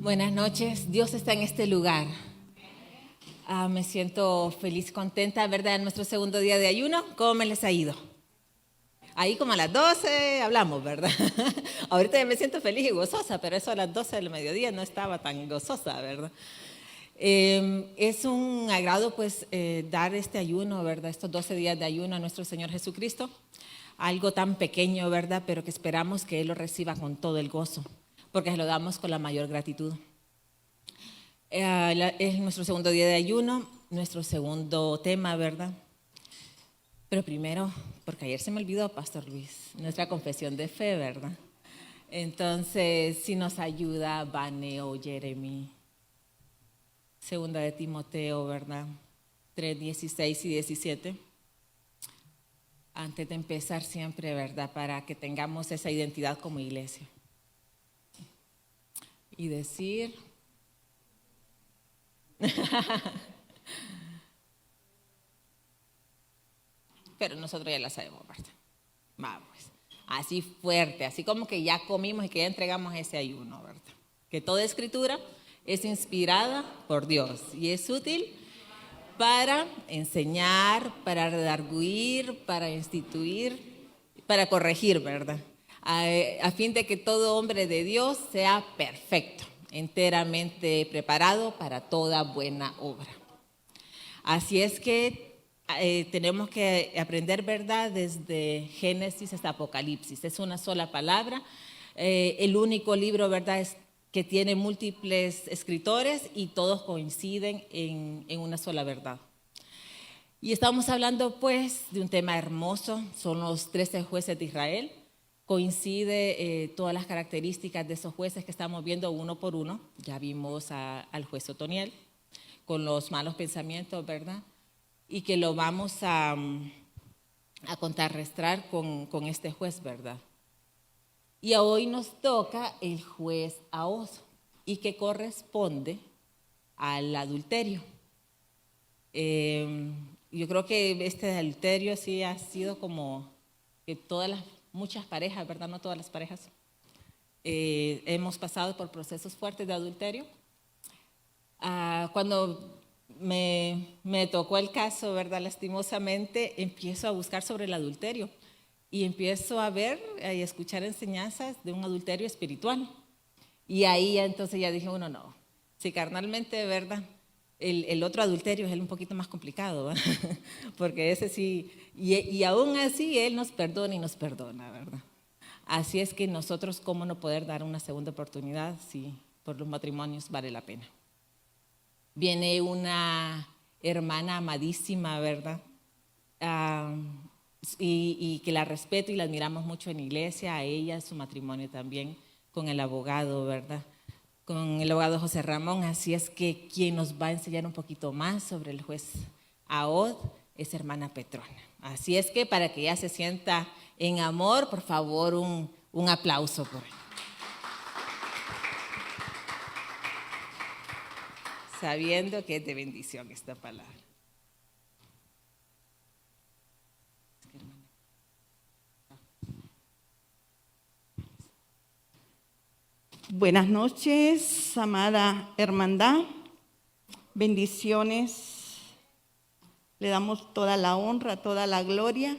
Buenas noches, Dios está en este lugar. Me siento feliz, contenta, ¿verdad? En nuestro segundo día de ayuno, ¿cómo me les ha ido? Ahí como a las 12 hablamos, ¿verdad? Ahorita ya me siento feliz y gozosa, pero eso a las 12 del mediodía no estaba tan gozosa, ¿verdad? Es un agrado pues dar este ayuno, ¿verdad? Estos 12 días de ayuno a nuestro Señor Jesucristo. Algo tan pequeño, ¿verdad? Pero que esperamos que Él lo reciba con todo el gozo, porque se lo damos con la mayor gratitud. Es nuestro segundo día de ayuno, nuestro segundo tema, ¿verdad? Pero primero, porque ayer se me olvidó, Pastor Luis, nuestra confesión de fe, ¿verdad? Entonces, si nos ayuda Vane o Jeremy. Segunda de Timoteo, ¿verdad? 3:16 y 17. Antes de empezar siempre, ¿verdad? Para que tengamos esa identidad como iglesia. Y decir... Pero nosotros ya la sabemos, ¿verdad? Vamos, así fuerte, así como que ya comimos y que ya entregamos ese ayuno, ¿verdad? Que toda escritura es inspirada por Dios y es útil para enseñar, para redarguir, para instituir, para corregir, ¿verdad? A fin de que todo hombre de Dios sea perfecto, enteramente preparado para toda buena obra. Así es que tenemos que aprender, ¿verdad? Desde Génesis hasta Apocalipsis. Es una sola palabra. El único libro, ¿verdad?, es que tiene múltiples escritores y todos coinciden en una sola verdad. Y estamos hablando, pues, de un tema hermoso. Son los 13 jueces de Israel. Coincide todas las características de esos jueces que estamos viendo uno por uno. Ya vimos al juez Otoniel con los malos pensamientos, ¿verdad? Y que lo vamos a contrarrestar con este juez, ¿verdad? Y hoy nos toca el juez Ahaz, y que corresponde al adulterio. Yo creo que este adulterio sí ha sido como que muchas parejas, ¿verdad? No todas las parejas. Hemos pasado por procesos fuertes de adulterio. Cuando me tocó el caso, ¿verdad? Lastimosamente, empiezo a buscar sobre el adulterio y empiezo a ver y escuchar enseñanzas de un adulterio espiritual. Y ahí entonces ya dije, no, si carnalmente, ¿verdad? El otro adulterio es un poquito más complicado, ¿verdad? Porque ese sí, y aún así Él nos perdona y nos perdona, ¿verdad? Así es que nosotros, ¿cómo no poder dar una segunda oportunidad si por los matrimonios vale la pena? Viene una hermana amadísima, ¿verdad? Y que la respeto y la admiramos mucho en la iglesia, a ella, su matrimonio también, con el abogado, ¿verdad? Con el abogado José Ramón. Así es que quien nos va a enseñar un poquito más sobre el juez Ahaz es hermana Petrona. Así es que para que ella se sienta en amor, por favor, un aplauso por ella. Sabiendo que es de bendición esta palabra. Buenas noches, amada hermandad. Bendiciones. Le damos toda la honra, toda la gloria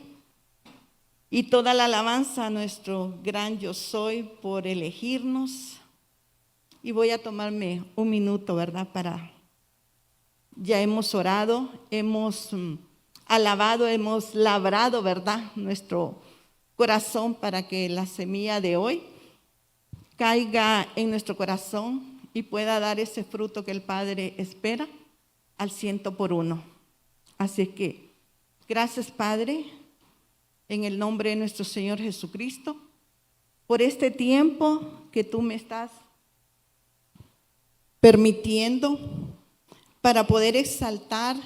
y toda la alabanza a nuestro gran yo soy por elegirnos. Y voy a tomarme un minuto, ¿verdad? Ya hemos orado, hemos alabado, hemos labrado, ¿verdad? Nuestro corazón para que la semilla de hoy caiga en nuestro corazón y pueda dar ese fruto que el Padre espera al 100%. Así que, gracias, Padre, en el nombre de nuestro Señor Jesucristo, por este tiempo que tú me estás permitiendo para poder exaltar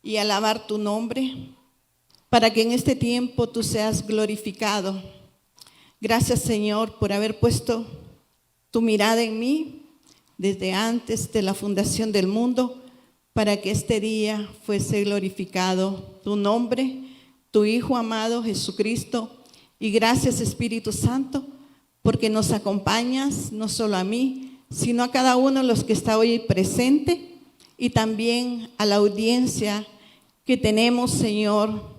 y alabar tu nombre, para que en este tiempo tú seas glorificado. Gracias, Señor, por haber puesto tu mirada en mí desde antes de la fundación del mundo, para que este día fuese glorificado tu nombre, tu Hijo amado Jesucristo. Y gracias, Espíritu Santo, porque nos acompañas no solo a mí, sino a cada uno de los que está hoy presente y también a la audiencia que tenemos, Señor,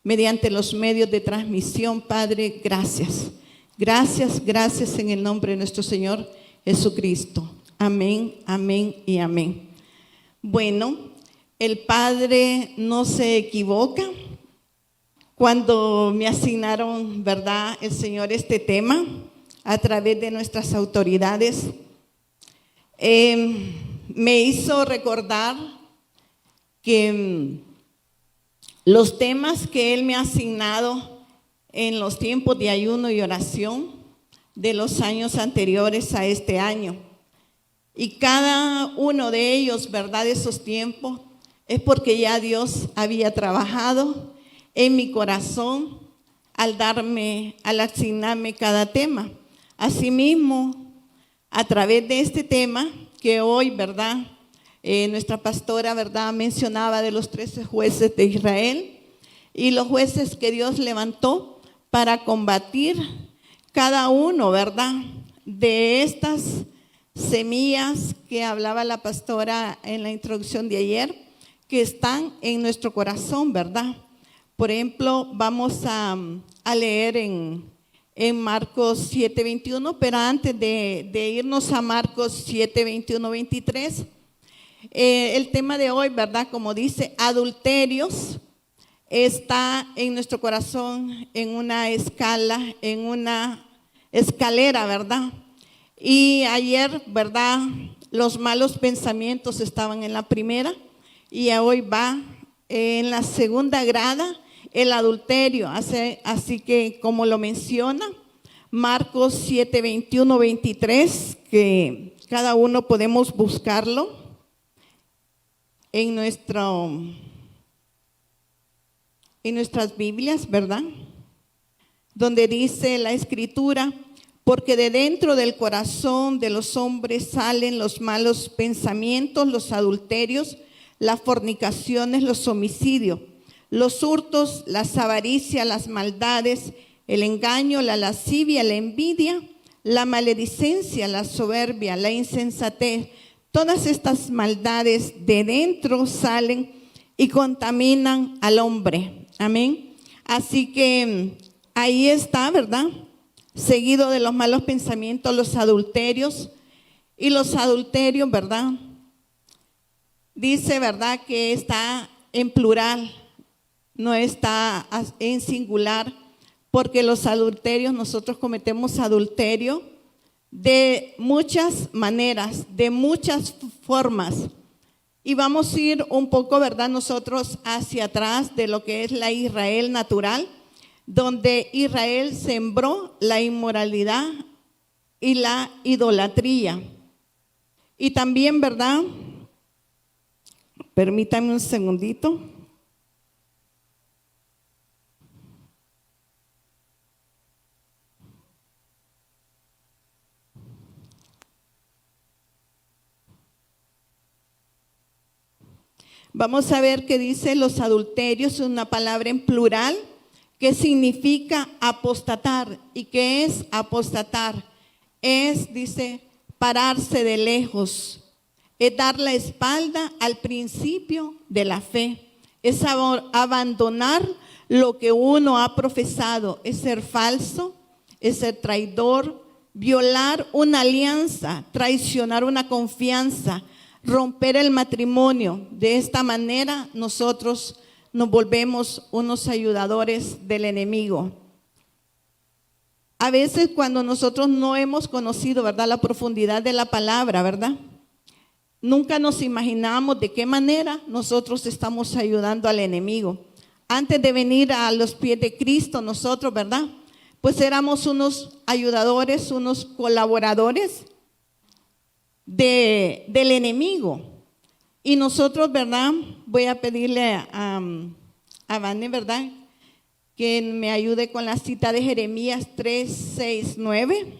mediante los medios de transmisión. Padre, gracias. Gracias, gracias en el nombre de nuestro Señor Jesucristo. Amén, amén y amén. Bueno, el Padre no se equivoca. Cuando me asignaron, ¿verdad?, el Señor este tema a través de nuestras autoridades, me hizo recordar que los temas que Él me ha asignado en los tiempos de ayuno y oración de los años anteriores a este año. Y cada uno de ellos, ¿verdad?, de esos tiempos, es porque ya Dios había trabajado en mi corazón al asignarme cada tema. Asimismo, a través de este tema que hoy, ¿verdad?, nuestra pastora, ¿verdad?, mencionaba de los 13 jueces de Israel y los jueces que Dios levantó para combatir cada uno, ¿verdad?, de estas semillas que hablaba la pastora en la introducción de ayer, que están en nuestro corazón, ¿verdad? Por ejemplo, vamos a leer en Marcos 7:21, pero antes de irnos a Marcos 7:21-23, el tema de hoy, ¿verdad?, como dice, adulterios, está en nuestro corazón en una escalera, ¿verdad? Y ayer, ¿verdad?, los malos pensamientos estaban en la primera y hoy va en la segunda grada el adulterio. Así que como lo menciona Marcos 7:21-23, que cada uno podemos buscarlo en nuestras Biblias, ¿verdad? Donde dice la Escritura: porque de dentro del corazón de los hombres salen los malos pensamientos, los adulterios, las fornicaciones, los homicidios, los hurtos, las avaricias, las maldades, el engaño, la lascivia, la envidia, la maledicencia, la soberbia, la insensatez. Todas estas maldades de dentro salen y contaminan al hombre. Amén. Así que ahí está, ¿verdad?, seguido de los malos pensamientos, los adulterios. Y los adulterios, ¿verdad?, dice, ¿verdad?, que está en plural, no está en singular, porque los adulterios, nosotros cometemos adulterio de muchas maneras, de muchas formas. Y vamos a ir un poco, ¿verdad?, nosotros hacia atrás de lo que es la Israel natural, donde Israel sembró la inmoralidad y la idolatría. Y también, ¿verdad?, permítanme un segundito. Vamos a ver qué dice los adulterios, una palabra en plural que significa apostatar. ¿Y qué es apostatar? Es, dice, pararse de lejos, es dar la espalda al principio de la fe, es abandonar lo que uno ha profesado, es ser falso, es ser traidor, violar una alianza, traicionar una confianza, romper el matrimonio. De esta manera nosotros nos volvemos unos ayudadores del enemigo. A veces cuando nosotros no hemos conocido, ¿verdad?, la profundidad de la palabra, ¿verdad?, nunca nos imaginamos de qué manera nosotros estamos ayudando al enemigo. Antes de venir a los pies de Cristo, nosotros, ¿verdad?, pues éramos unos ayudadores, unos colaboradores del enemigo. Y nosotros, ¿verdad?, voy a pedirle a Vane, ¿verdad?, que me ayude con la cita de Jeremías 3:6-9.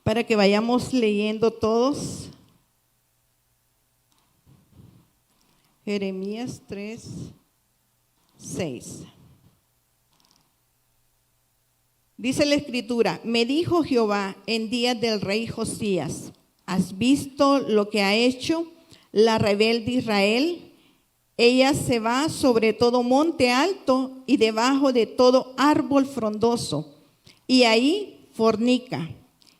Para que vayamos leyendo todos. Jeremías 3:6. Dice la Escritura, me dijo Jehová en días del rey Josías, ¿has visto lo que ha hecho la rebelde Israel? Ella se va sobre todo monte alto y debajo de todo árbol frondoso, y ahí fornica.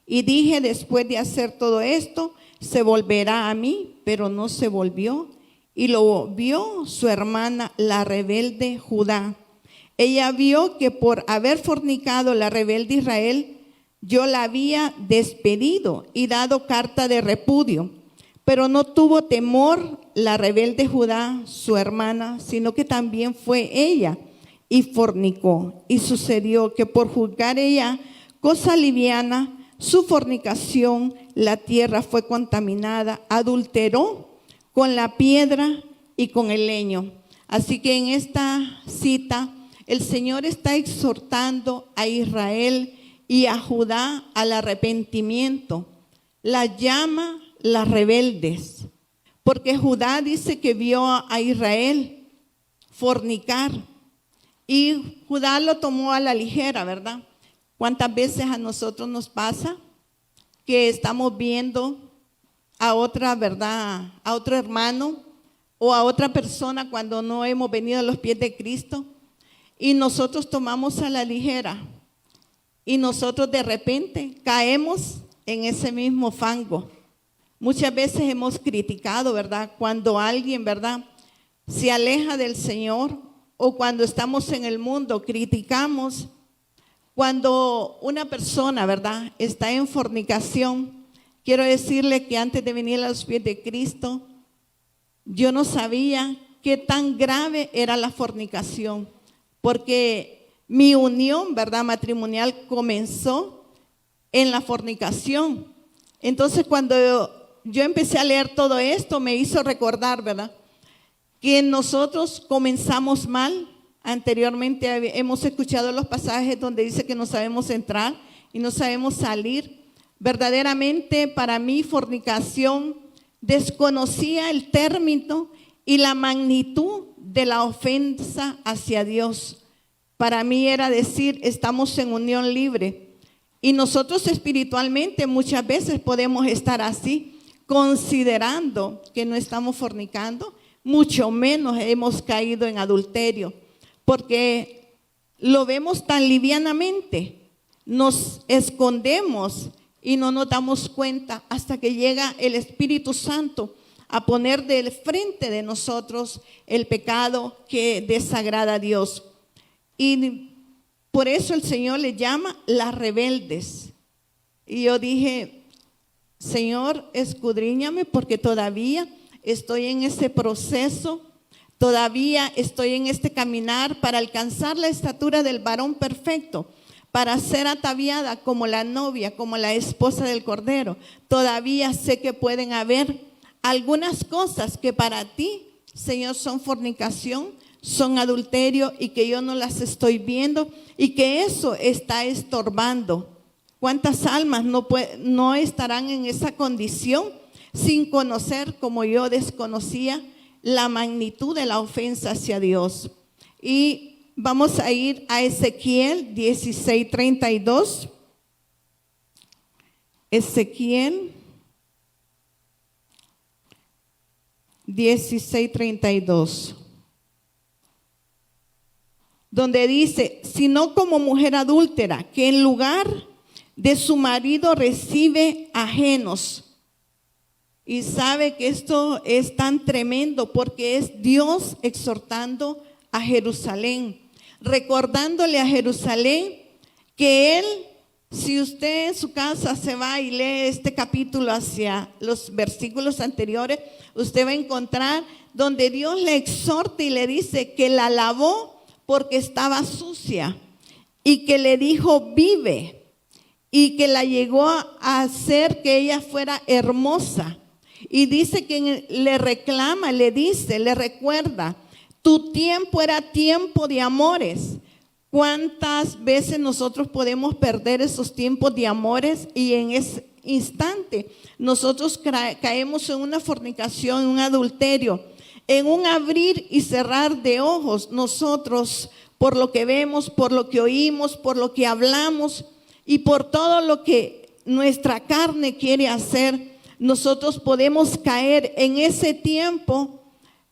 Y dije, después de hacer todo esto, se volverá a mí, pero no se volvió. Y lo vio su hermana, la rebelde Judá. Ella vio que por haber fornicado la rebelde Israel, yo la había despedido y dado carta de repudio. Pero no tuvo temor la rebelde Judá, su hermana, sino que también fue ella y fornicó. Y sucedió que por juzgar ella cosa liviana, su fornicación, la tierra fue contaminada, adulteró con la piedra y con el leño. Así que en esta cita el Señor está exhortando a Israel y a Judá al arrepentimiento. La llama las rebeldes, porque Judá dice que vio a Israel fornicar y Judá lo tomó a la ligera, ¿verdad? ¿Cuántas veces a nosotros nos pasa que estamos viendo a otra, ¿verdad?, a otro hermano o a otra persona cuando no hemos venido a los pies de Cristo y nosotros tomamos a la ligera y nosotros de repente caemos en ese mismo fango? Muchas veces hemos criticado, ¿verdad?, cuando alguien, ¿verdad?, se aleja del Señor, o cuando estamos en el mundo criticamos cuando una persona, ¿verdad?, está en fornicación. Quiero decirle que antes de venir a los pies de Cristo, yo no sabía qué tan grave era la fornicación, porque mi unión, ¿verdad?, matrimonial comenzó en la fornicación. Entonces, cuando yo empecé a leer todo esto, me hizo recordar, ¿verdad?, que nosotros comenzamos mal. Anteriormente hemos escuchado los pasajes donde dice que no sabemos entrar y no sabemos salir. Verdaderamente, para mí, fornicación, desconocía el término y la magnitud de la ofensa hacia Dios. Para mí era decir, estamos en unión libre. Y nosotros espiritualmente muchas veces podemos estar así, considerando que no estamos fornicando, mucho menos hemos caído en adulterio, porque lo vemos tan livianamente, nos escondemos y no nos damos cuenta hasta que llega el Espíritu Santo a poner del frente de nosotros el pecado que desagrada a Dios. Y por eso el Señor le llama las rebeldes. Y yo dije, Señor, escudriñame, porque todavía estoy en ese proceso, todavía estoy en este caminar para alcanzar la estatura del varón perfecto, para ser ataviada como la novia, como la esposa del Cordero. Todavía sé que pueden haber algunas cosas que para ti, Señor, son fornicación, son adulterio, y que yo no las estoy viendo y que eso está estorbando. ¿Cuántas almas no estarán en esa condición sin conocer, como yo desconocía, la magnitud de la ofensa hacia Dios? Y vamos a ir a Ezequiel 16:32. Ezequiel 16:32. Donde dice, sino como mujer adúltera, que en lugar de su marido recibe ajenos. Y sabe que esto es tan tremendo porque es Dios exhortando a Jerusalén, recordándole a Jerusalén que Él, si usted en su casa se va y lee este capítulo hacia los versículos anteriores, usted va a encontrar donde Dios le exhorta y le dice que la lavó porque estaba sucia, y que le dijo vive, y que la llegó a hacer que ella fuera hermosa. Y dice que le reclama, le dice, le recuerda, tu tiempo era tiempo de amores. ¿Cuántas veces nosotros podemos perder esos tiempos de amores y en ese instante nosotros caemos en una fornicación, en un adulterio? En un abrir y cerrar de ojos nosotros por lo que vemos, por lo que oímos, por lo que hablamos y por todo lo que nuestra carne quiere hacer, nosotros podemos caer en ese tiempo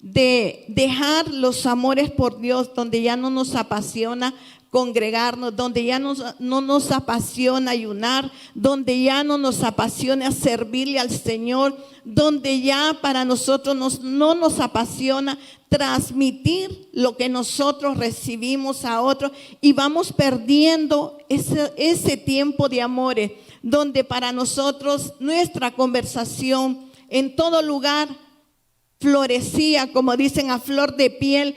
de dejar los amores por Dios, donde ya no nos apasiona congregarnos, donde ya no nos apasiona ayunar, donde ya no nos apasiona servirle al Señor, donde ya para nosotros no nos apasiona transmitir lo que nosotros recibimos a otros, y vamos perdiendo ese tiempo de amores, donde para nosotros nuestra conversación en todo lugar florecía, como dicen, a flor de piel.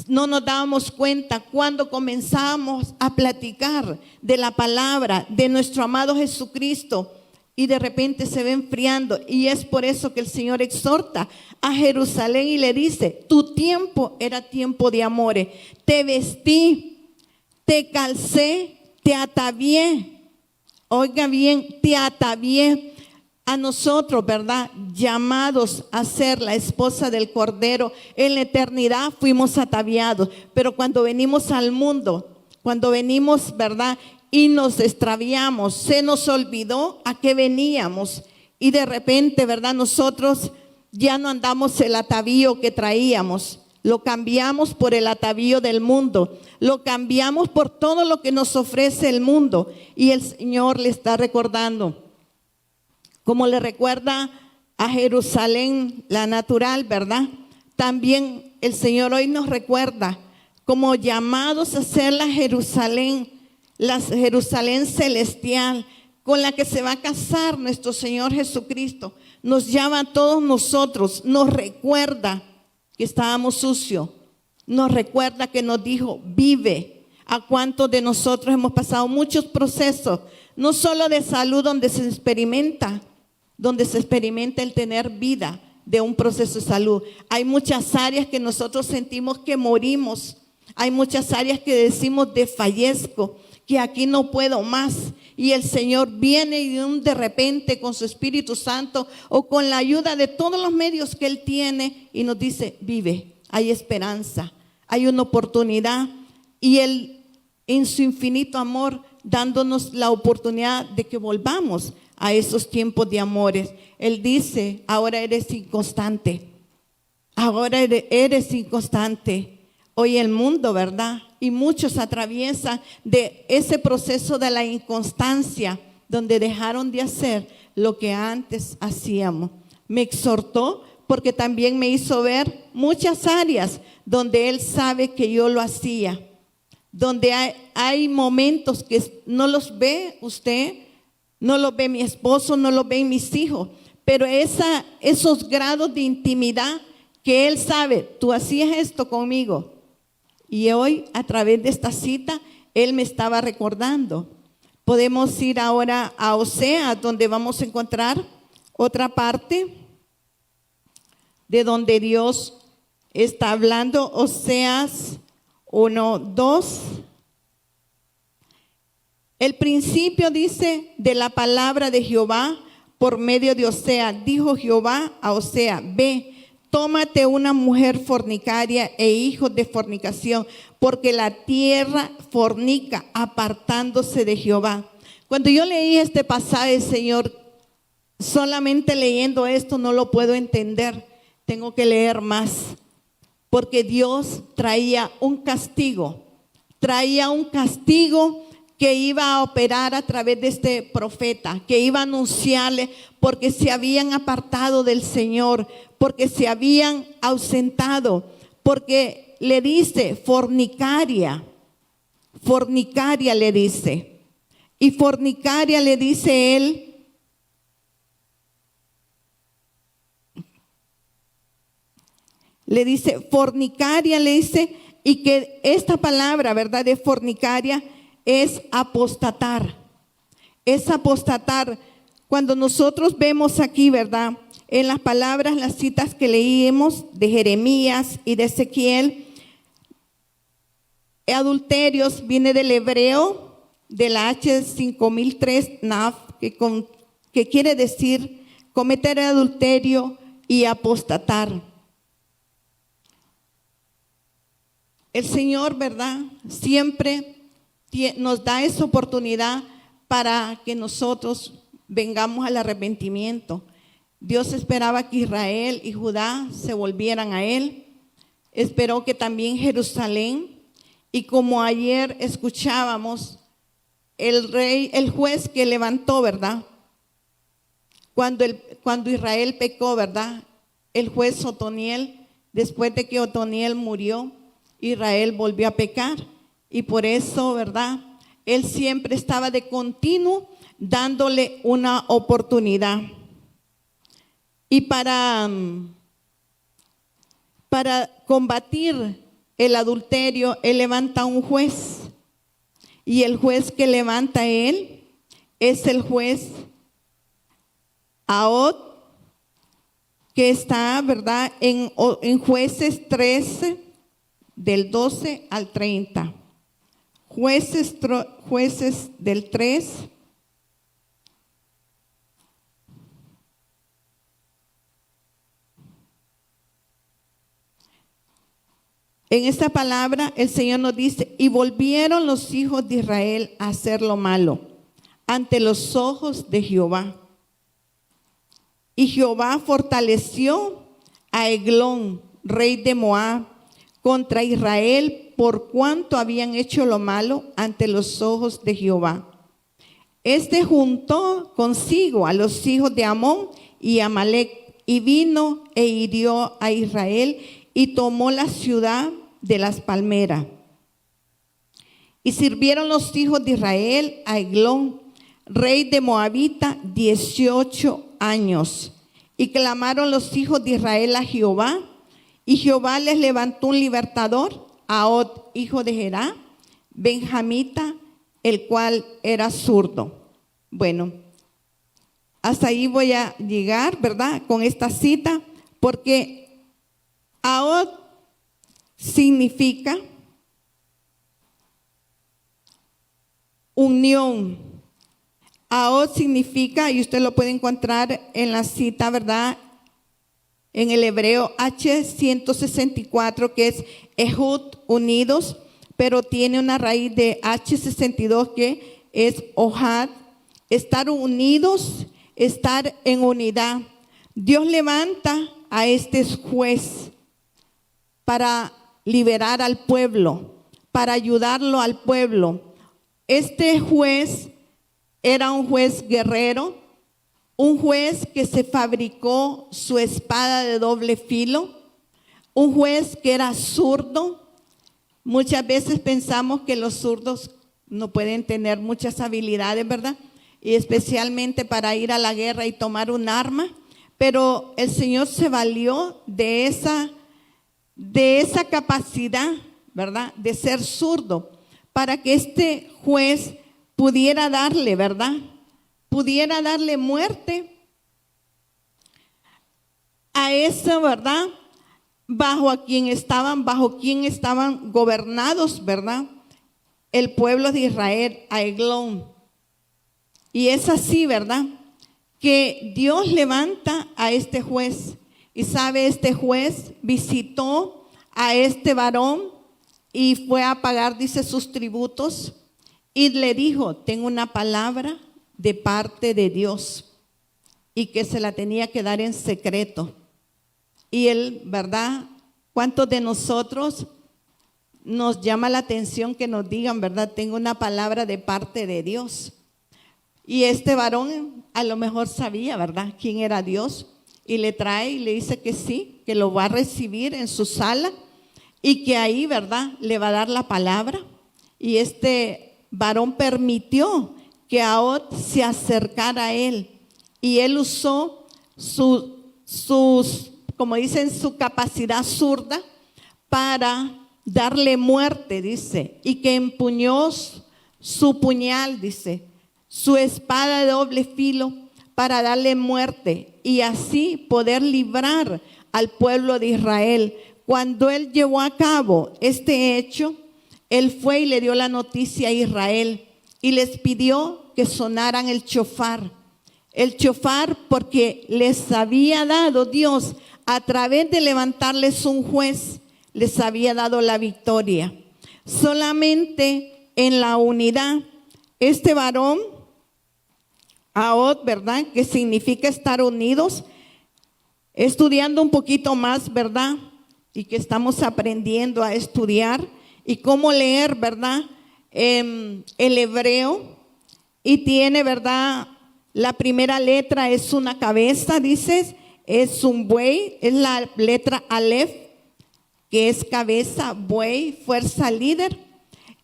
No nos dábamos cuenta cuando comenzamos a platicar de la palabra de nuestro amado Jesucristo, y de repente se va enfriando. Y es por eso que el Señor exhorta a Jerusalén y le dice: tu tiempo era tiempo de amores. Te vestí, te calcé, te atavié. Oiga bien, te atavié. A nosotros, ¿verdad?, llamados a ser la esposa del Cordero, en la eternidad fuimos ataviados. Pero cuando venimos al mundo, cuando venimos, ¿verdad?, y nos extraviamos, se nos olvidó a qué veníamos, y de repente, ¿verdad?, nosotros ya no andamos el atavío que traíamos, lo cambiamos por el atavío del mundo, lo cambiamos por todo lo que nos ofrece el mundo. Y el Señor le está recordando, como le recuerda a Jerusalén la natural, ¿verdad? También el Señor hoy nos recuerda como llamados a ser la Jerusalén celestial, con la que se va a casar nuestro Señor Jesucristo. Nos llama a todos nosotros, nos recuerda que estábamos sucios, nos recuerda que nos dijo: vive. ¿A cuántos de nosotros hemos pasado muchos procesos, no solo de salud, donde se experimenta el tener vida de un proceso de salud? Hay muchas áreas que nosotros sentimos que morimos, hay muchas áreas que decimos: desfallezco, que aquí no puedo más. Y el Señor viene y de repente con su Espíritu Santo, o con la ayuda de todos los medios que Él tiene, y nos dice: vive, hay esperanza, hay una oportunidad. Y Él, en su infinito amor, dándonos la oportunidad de que volvamos a esos tiempos de amores. Él dice: ahora eres inconstante, ahora eres inconstante. Hoy el mundo, ¿verdad?, y muchos atraviesan de ese proceso de la inconstancia, donde dejaron de hacer lo que antes hacíamos. Me exhortó porque también me hizo ver muchas áreas donde Él sabe que yo lo hacía, donde hay momentos que no los ve usted, no los ve mi esposo, no los ven mis hijos, pero esos grados de intimidad que Él sabe: tú hacías esto conmigo. Y hoy, a través de esta cita, Él me estaba recordando. Podemos ir ahora a Oseas, donde vamos a encontrar otra parte de donde Dios está hablando. Oseas 1:2. El principio, dice, de la palabra de Jehová por medio de Oseas. Dijo Jehová a Oseas: ve, tómate una mujer fornicaria e hijos de fornicación, porque la tierra fornica, apartándose de Jehová. Cuando yo leí este pasaje, Señor, solamente leyendo esto no lo puedo entender. Tengo que leer más, porque Dios traía un castigo que iba a operar a través de este profeta, que iba a anunciarle, porque se habían apartado del Señor, porque se habían ausentado, porque le dice fornicaria le dice, y fornicaria le dice él, y que esta palabra, ¿verdad?, de fornicaria es apostatar. Es apostatar. Cuando nosotros vemos aquí, ¿verdad?, en las palabras, las citas que leímos de Jeremías y de Ezequiel, adulterios viene del hebreo, de la H5003, naf, que quiere decir cometer adulterio y apostatar. el Señor, ¿verdad? Siempre nos da esa oportunidad para que nosotros vengamos al arrepentimiento. Dios esperaba que Israel y Judá se volvieran a Él. Esperó que también Jerusalén, y como ayer escuchábamos, el juez que levantó, ¿verdad? Cuando Israel pecó, ¿verdad? El juez Otoniel, después de que Otoniel murió, Israel volvió a pecar. Y por eso, ¿verdad? Él siempre estaba de continuo dándole una oportunidad. Y para combatir el adulterio, Él levanta un juez. Y el juez que levanta Él es el juez Ahod, que está, ¿verdad?, en Jueces 13, del 12 al 30. Jueces del 3. En esta palabra el Señor nos dice: y volvieron los hijos de Israel a hacer lo malo ante los ojos de Jehová. Y Jehová fortaleció a Eglón, rey de Moab, contra Israel, por cuanto habían hecho lo malo ante los ojos de Jehová. Este juntó consigo a los hijos de Amón y Amalec, y vino e hirió a Israel, y tomó la ciudad de las palmeras. Y sirvieron los hijos de Israel a Eglón, rey de Moabita, 18 años. Y clamaron los hijos de Israel a Jehová, y Jehová les levantó un libertador, Ahod, hijo de Gerá, benjamita, el cual era zurdo. Bueno, hasta ahí voy a llegar, ¿verdad?, con esta cita, porque Ahod significa unión. Ahod significa, y usted lo puede encontrar en la cita, ¿verdad?, en el hebreo H164, que es Ehud, unidos, pero tiene una raíz de H62 que es Ohad, estar unidos, estar en unidad. Dios levanta a este juez para liberar al pueblo, para ayudarlo al pueblo. Este juez era un juez guerrero, un juez que se fabricó su espada de doble filo, un juez que era zurdo. Muchas veces pensamos que los zurdos no pueden tener muchas habilidades, ¿verdad? Y especialmente para ir a la guerra y tomar un arma, pero el Señor se valió de esa capacidad, ¿verdad?, de ser zurdo, para que este juez pudiera darle, ¿verdad?, pudiera darle muerte a eso, ¿verdad?, bajo quien estaban gobernados, ¿verdad?, el pueblo de Israel, a Eglón. Y es así, ¿verdad?, que Dios levanta a este juez. Y sabe, este juez visitó a este varón y fue a pagar, dice, sus tributos, y le dijo: tengo una palabra de parte de Dios, y que se la tenía que dar en secreto. Y él, ¿verdad?, ¿cuántos de nosotros nos llama la atención que nos digan, ¿verdad?, tengo una palabra de parte de Dios? Y este varón a lo mejor sabía, ¿verdad?, quién era Dios, y le trae y le dice que sí, que lo va a recibir en su sala, y que ahí, ¿verdad?, le va a dar la palabra. Y este varón permitió que Ahod se acercara a él, y él usó como dicen, su capacidad zurda para darle muerte, dice, y que empuñó su puñal, dice, su espada de doble filo, para darle muerte y así poder librar al pueblo de Israel. Cuando él llevó a cabo este hecho, él fue y le dio la noticia a Israel y les pidió que sonaran el chofar. El chofar, porque les había dado Dios, a través de levantarles un juez, les había dado la victoria. Solamente en la unidad, este varón, Ahod, ¿verdad? Que significa estar unidos, estudiando un poquito más, ¿verdad? Y que estamos aprendiendo a estudiar y cómo leer, ¿verdad? El hebreo, y tiene, ¿verdad? La primera letra es una cabeza, dices, es un buey, es la letra Aleph, que es cabeza, buey, fuerza, líder.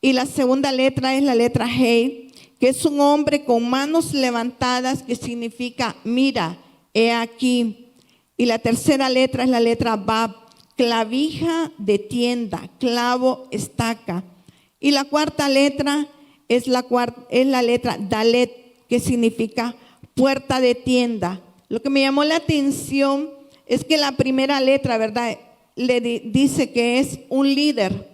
Y la segunda letra es la letra Hei, que es un hombre con manos levantadas, que significa mira, he aquí. Y la tercera letra es la letra Bab, clavija de tienda, clavo, estaca. Y la cuarta letra es la letra Dalet, que significa puerta de tienda. Lo que me llamó la atención es que la primera letra, ¿verdad?, le dice que es un líder.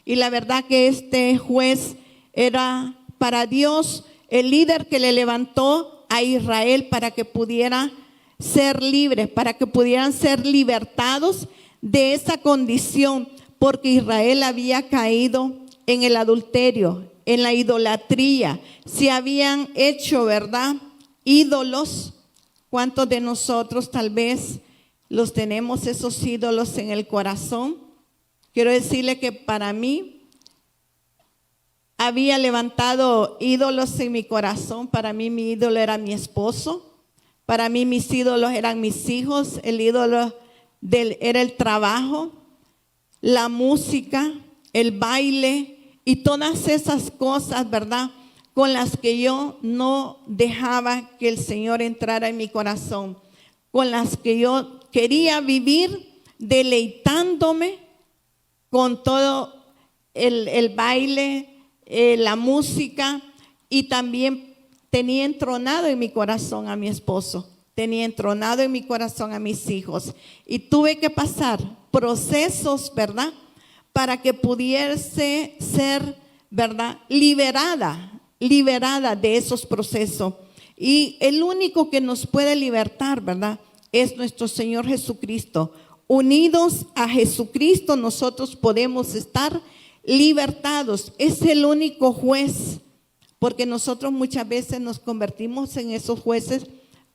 Y la verdad que este juez era para Dios el líder que le levantó a Israel para que pudiera ser libre, para que pudieran ser libertados de esa condición, porque Israel había caído en el adulterio, en la idolatría. Se habían hecho, ¿verdad?, ídolos. ¿Cuántos de nosotros tal vez los tenemos, esos ídolos, en el corazón? Quiero decirle que para mí había levantado ídolos en mi corazón. Para mí mi ídolo era mi esposo. Para mí mis ídolos eran mis hijos. El ídolo era el trabajo, la música, el baile y todas esas cosas, ¿verdad?, con las que yo no dejaba que el Señor entrara en mi corazón, con las que yo quería vivir deleitándome con todo el baile, la música, y también tenía entronado en mi corazón a mi esposo, tenía entronado en mi corazón a mis hijos, y tuve que pasar procesos, ¿verdad?, para que pudiese ser, ¿verdad?, liberada de esos procesos. Y el único que nos puede libertar, ¿verdad?, es nuestro Señor Jesucristo. Unidos a Jesucristo nosotros podemos estar libertados. Es el único juez, porque nosotros muchas veces nos convertimos en esos jueces,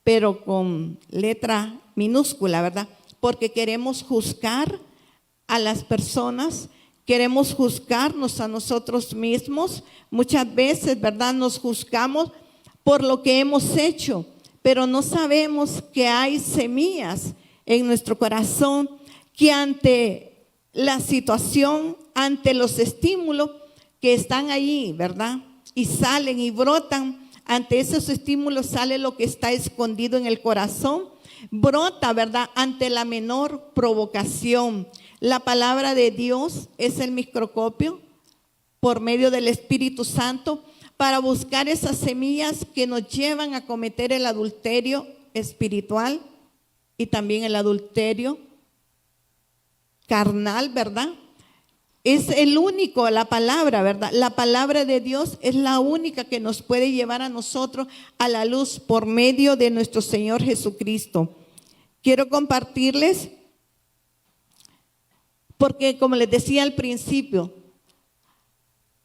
pero con letra minúscula, ¿verdad? Porque queremos juzgar a las personas, queremos juzgarnos a nosotros mismos. Muchas veces, ¿verdad?, nos juzgamos por lo que hemos hecho, pero no sabemos que hay semillas en nuestro corazón que ante la situación, ante los estímulos que están ahí, ¿verdad?, y salen y brotan, ante esos estímulos sale lo que está escondido en el corazón, brota, ¿verdad?, ante la menor provocación. La palabra de Dios es el microscopio por medio del Espíritu Santo para buscar esas semillas que nos llevan a cometer el adulterio espiritual y también el adulterio carnal, ¿verdad? Es el único, la palabra, ¿verdad? La palabra de Dios es la única que nos puede llevar a nosotros a la luz por medio de nuestro Señor Jesucristo. Quiero compartirles, porque como les decía al principio,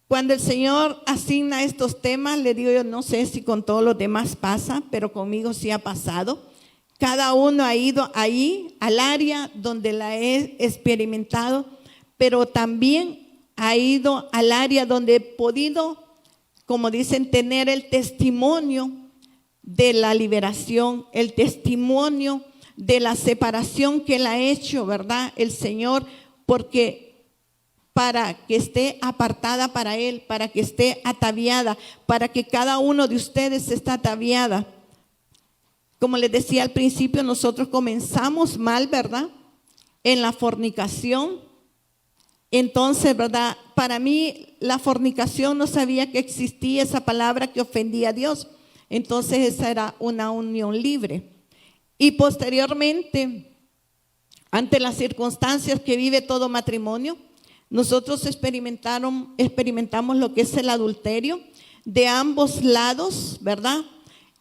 cuando el Señor asigna estos temas, le digo yo, no sé si con todos los demás pasa, pero conmigo sí ha pasado. Cada uno ha ido ahí al área donde la he experimentado, pero también ha ido al área donde he podido, como dicen, tener el testimonio de la liberación, el testimonio de la separación que Él ha hecho, ¿verdad?, el Señor, porque para que esté apartada para Él, para que esté ataviada, para que cada uno de ustedes esté ataviada. Como les decía al principio, nosotros comenzamos mal, ¿verdad?, en la fornicación. Entonces, ¿verdad?, para mí la fornicación, no sabía que existía esa palabra que ofendía a Dios. Entonces esa era una unión libre. Y posteriormente, ante las circunstancias que vive todo matrimonio, nosotros experimentamos lo que es el adulterio de ambos lados, ¿verdad?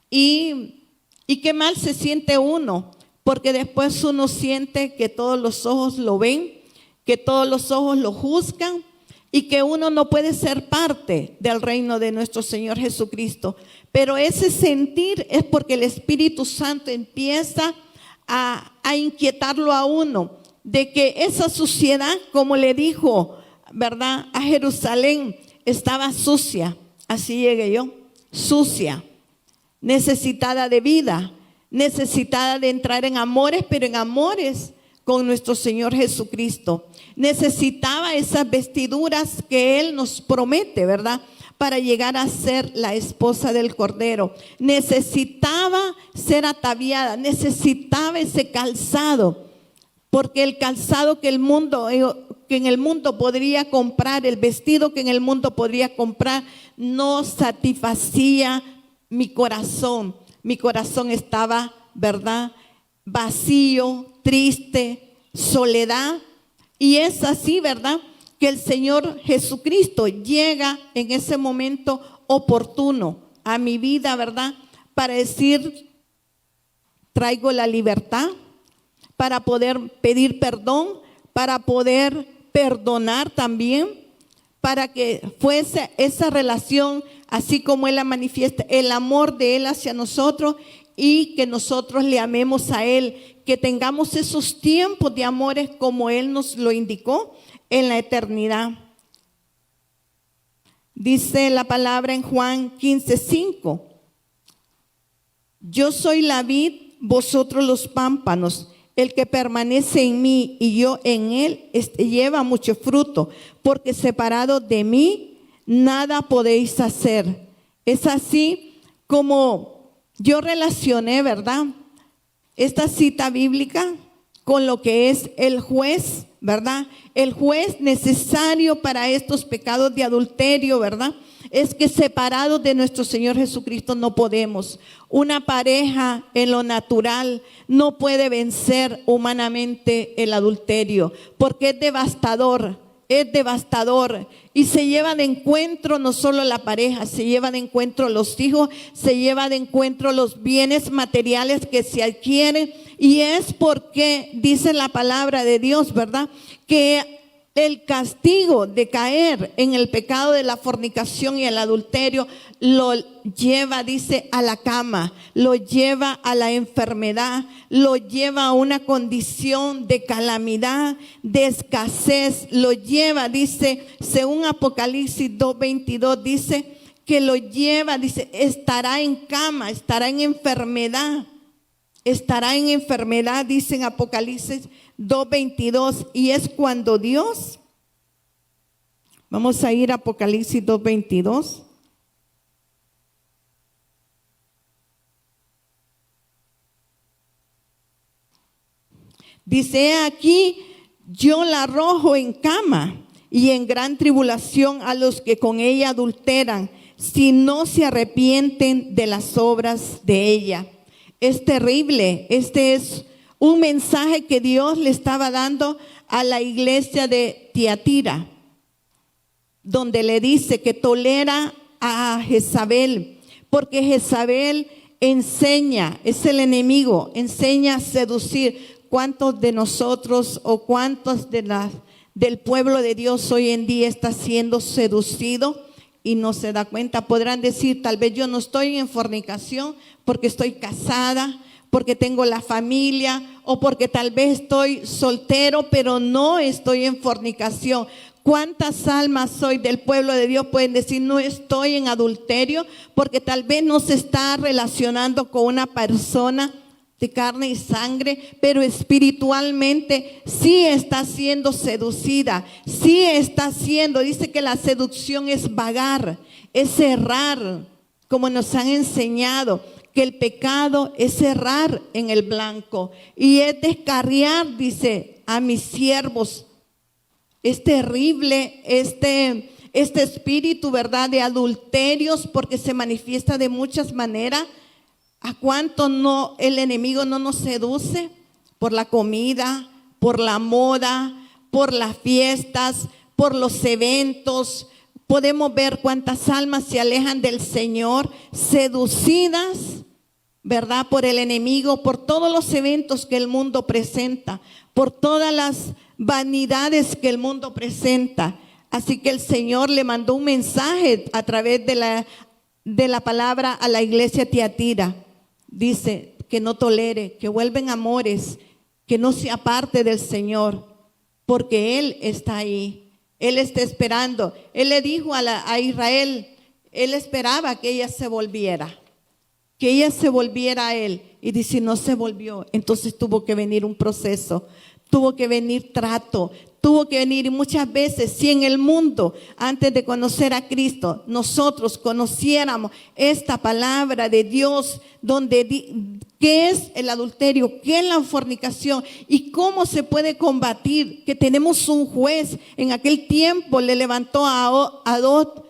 Y qué mal se siente uno, porque después uno siente que todos los ojos lo ven, que todos los ojos lo juzgan y que uno no puede ser parte del reino de nuestro Señor Jesucristo. Pero ese sentir es porque el Espíritu Santo empieza a inquietarlo a uno de que esa suciedad, como le dijo, ¿verdad?, a Jerusalén, estaba sucia. Así llegué yo, sucia, necesitada de vida, necesitada de entrar en amores, pero en amores con nuestro Señor Jesucristo. Necesitaba esas vestiduras que Él nos promete, ¿verdad?, para llegar a ser la esposa del Cordero. Necesitaba ser ataviada, necesitaba ese calzado, porque el calzado que en el mundo podría comprar, el vestido que en el mundo podría comprar, no satisfacía mi corazón. Mi corazón estaba, ¿verdad?, vacío, triste, soledad. Y es así, ¿verdad?, que el Señor Jesucristo llega en ese momento oportuno a mi vida, ¿verdad?, para decir, traigo la libertad, para poder pedir perdón, para poder perdonar también, para que fuese esa relación, así como Él la manifiesta, el amor de Él hacia nosotros y que nosotros le amemos a Él, que tengamos esos tiempos de amores como Él nos lo indicó en la eternidad. Dice la palabra en Juan 15:5, yo soy la vid, vosotros los pámpanos. El que permanece en mí y yo en él, lleva mucho fruto, porque separado de mí, nada podéis hacer. Es así como yo relacioné, ¿verdad?, esta cita bíblica con lo que es el juez, ¿verdad? El juez necesario para estos pecados de adulterio, ¿verdad?, es que separados de nuestro Señor Jesucristo no podemos. Una pareja en lo natural no puede vencer humanamente el adulterio, porque es devastador. Y se lleva de encuentro no solo la pareja, se lleva de encuentro los hijos, se lleva de encuentro los bienes materiales que se adquieren. Y es porque dice la palabra de Dios, ¿verdad?, que el castigo de caer en el pecado de la fornicación y el adulterio lo lleva, dice, a la cama, lo lleva a la enfermedad, lo lleva a una condición de calamidad, de escasez, lo lleva, dice, según Apocalipsis 2:22, dice que lo lleva, dice, estará en cama, estará en enfermedad, dice en Apocalipsis 2:22, y es cuando Dios, vamos a ir a Apocalipsis 2:22. Dice, aquí yo la arrojo en cama y en gran tribulación a los que con ella adulteran, si no se arrepienten de las obras de ella. Es terrible, este es un mensaje que Dios le estaba dando a la iglesia de Tiatira, donde le dice que tolera a Jezabel, porque Jezabel enseña, es el enemigo, enseña a seducir. ¿Cuántos de nosotros o cuántos del pueblo de Dios hoy en día está siendo seducido y no se da cuenta? Podrán decir, tal vez yo no estoy en fornicación porque estoy casada, porque tengo la familia, o porque tal vez estoy soltero, pero no estoy en fornicación. ¿Cuántas almas hoy del pueblo de Dios pueden decir, no estoy en adulterio? Porque tal vez no se está relacionando con una persona de carne y sangre, pero espiritualmente sí está siendo seducida, sí está siendo, dice que la seducción es vagar, es errar, como nos han enseñado, que el pecado es errar en el blanco y es descarriar, dice, a mis siervos. Es terrible este espíritu, ¿verdad?, de adulterios, porque se manifiesta de muchas maneras. ¿A cuánto no el enemigo no nos seduce? Por la comida, por la moda, por las fiestas, por los eventos. Podemos ver cuántas almas se alejan del Señor, seducidas ¿verdad? Por el enemigo, por todos los eventos que el mundo presenta, por todas las vanidades que el mundo presenta. Así que el Señor le mandó un mensaje a través de la palabra a la iglesia Tiatira. Dice que no tolere, que vuelven amores, que no se aparte del Señor, porque Él está ahí. Él está esperando. Él le dijo a Israel, Él esperaba que ella se volviera. Que ella se volviera a Él. Y dice, no se volvió. Entonces tuvo que venir un proceso. Tuvo que venir trato. Tuvo que venir, y muchas veces, si en el mundo, antes de conocer a Cristo, nosotros conociéramos esta palabra de Dios, donde qué es el adulterio, qué es la fornicación y cómo se puede combatir, que tenemos un juez. En aquel tiempo le levantó a Dot,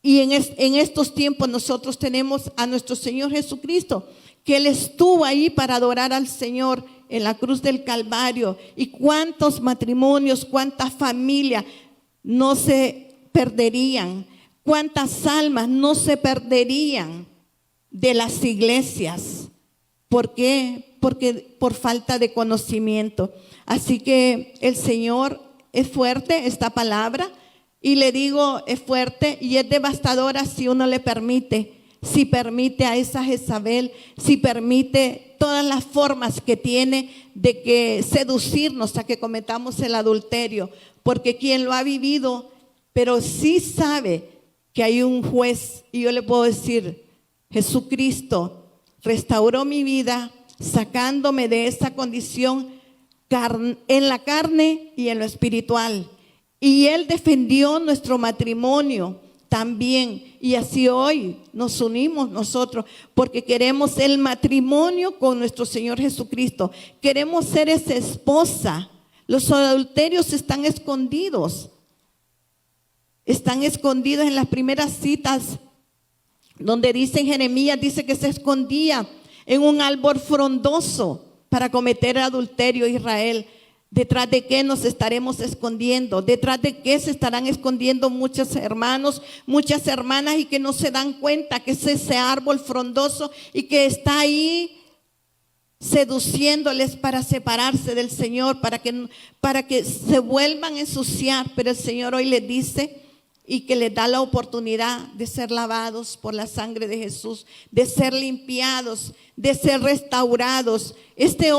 y en estos tiempos nosotros tenemos a nuestro Señor Jesucristo, que Él estuvo ahí para adorar al Señor en la cruz del Calvario. Y cuántos matrimonios, cuántas familias no se perderían, cuántas almas no se perderían de las iglesias. ¿Por qué? Porque por falta de conocimiento. Así que el Señor es fuerte, esta palabra, y le digo, es fuerte y es devastadora si uno le permite. Si permite a esa Jezabel, si permite todas las formas que tiene de que seducirnos a que cometamos el adulterio, porque quien lo ha vivido, pero sí sabe que hay un juez. Y yo le puedo decir, Jesucristo restauró mi vida, sacándome de esa condición en la carne y en lo espiritual, y Él defendió nuestro matrimonio también. Y así hoy nos unimos nosotros porque queremos el matrimonio con nuestro Señor Jesucristo. Queremos ser esa esposa. Los adulterios están escondidos. Están escondidos en las primeras citas donde dice en Jeremías, dice que se escondía en un árbol frondoso para cometer adulterio Israel. ¿Detrás de qué nos estaremos escondiendo? ¿Detrás de qué se estarán escondiendo muchos hermanos, muchas hermanas, y que no se dan cuenta que es ese árbol frondoso y que está ahí seduciéndoles para separarse del Señor, para que se vuelvan a ensuciar? Pero el Señor hoy les dice y que les da la oportunidad de ser lavados por la sangre de Jesús, de ser limpiados, de ser restaurados. Este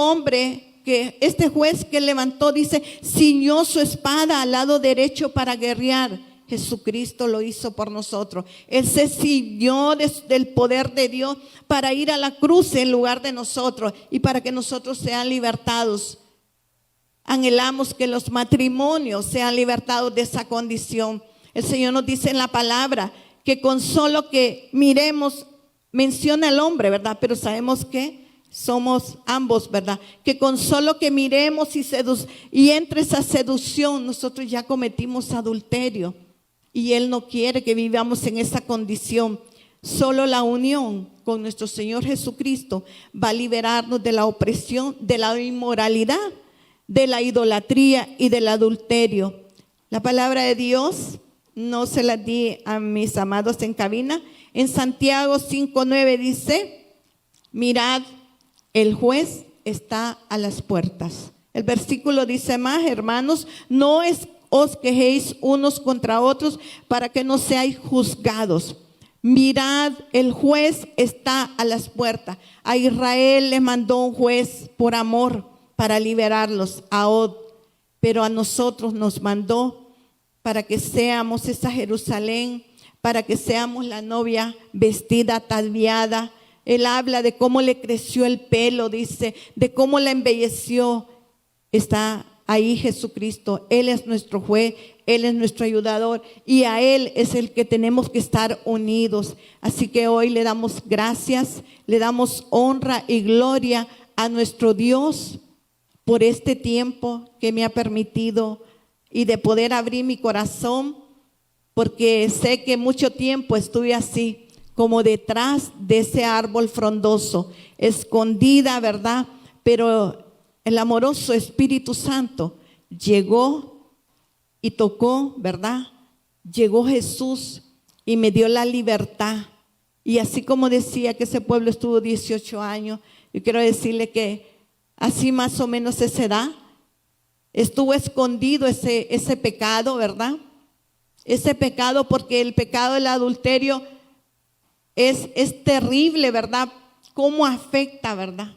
juez que levantó, dice, ciñó su espada al lado derecho para guerrear. Jesucristo lo hizo por nosotros. Él se ciñó del poder de Dios para ir a la cruz en lugar de nosotros y para que nosotros sean libertados. Anhelamos que los matrimonios sean libertados de esa condición. El Señor nos dice en la palabra que con solo que miremos, menciona al hombre, ¿verdad? Pero sabemos que somos ambos, ¿verdad? Que con solo que miremos y entre esa seducción, nosotros ya cometimos adulterio. Y Él no quiere que vivamos en esa condición. Solo la unión con nuestro Señor Jesucristo va a liberarnos de la opresión, de la inmoralidad, de la idolatría y del adulterio. La palabra de Dios no se la di a mis amados en cabina. En Santiago 5:9 dice, mirad, el juez está a las puertas. El versículo dice más, hermanos, no os quejéis unos contra otros para que no seáis juzgados. Mirad, el juez está a las puertas. A Israel le mandó un juez por amor para liberarlos, a Og, pero a nosotros nos mandó para que seamos esa Jerusalén, para que seamos la novia vestida, ataviada. Él habla de cómo le creció el pelo, dice, de cómo la embelleció. Está ahí Jesucristo. Él es nuestro juez, Él es nuestro ayudador y a Él es el que tenemos que estar unidos. Así que hoy le damos gracias, le damos honra y gloria a nuestro Dios por este tiempo que me ha permitido y de poder abrir mi corazón, porque sé que mucho tiempo estuve así, como detrás de ese árbol frondoso, escondida, ¿verdad? Pero el amoroso Espíritu Santo llegó y tocó, ¿verdad? Llegó Jesús y me dio la libertad Y así como decía que ese pueblo estuvo 18 años, yo quiero decirle que así más o menos esa edad estuvo escondido ese pecado, ¿verdad? Ese pecado, porque el pecado del adulterio es terrible, ¿verdad? ¿Cómo afecta, verdad?